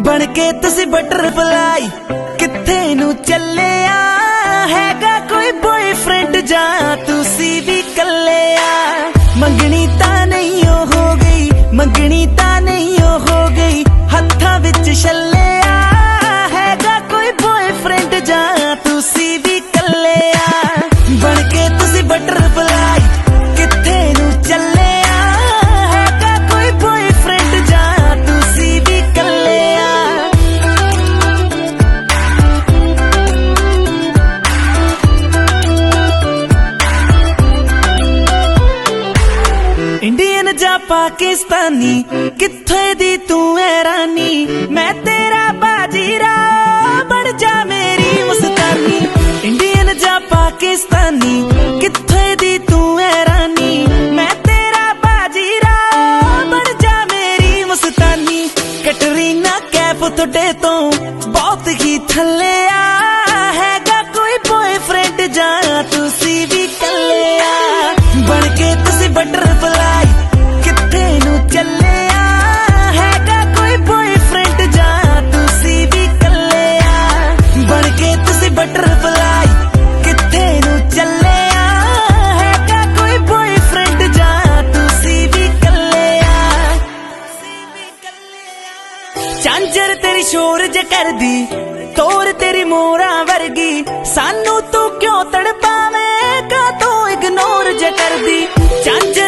बन के तुसी बटरफ्लाई किथे नू चले हैगा कोई बॉयफ्रेंड जा तुसी भी कले मंगनी ता नहीं हो गई, मंगनी ता नहीं हो गई, हत्था विच छले हैगा कोई बॉयफ्रेंड जा तुसी भी कले बन के तुसी बटरफ्लाई किथे नू चले हैगा कोई बॉयफ्रेंड जा तुसी भी कले इंडियन जा पाकिस्तानी किथे दी तू है रानी, मैं तेरा बाजीरा बन जा मेरी मुस्तानी। इंडियन जा पाकिस्तानी किथे दी तू है रानी, मैं तेरा बाजीरा बन जा मेरी मुस्तानी। कैटरीना कैफ थोड़े तो बहुत ही थले हैगा कोई बॉयफ्रेंड जा तुसी भी कले बन के तुसी बटरफ्लाई किथे नू चले हैगा कोई बॉयफ्रेंड जा तुसी भी कले बन के तुसी बटरफ्लाई किथे नू चले हैगा कोई बॉयफ्रेंड जा तुसी भी कले झांझर तेरी शोर ज कर दी तोर तेरी मोरा वर्गी, सानू तू क्यों तड़पावे का तू इग्नोर ज कर दी। झांझर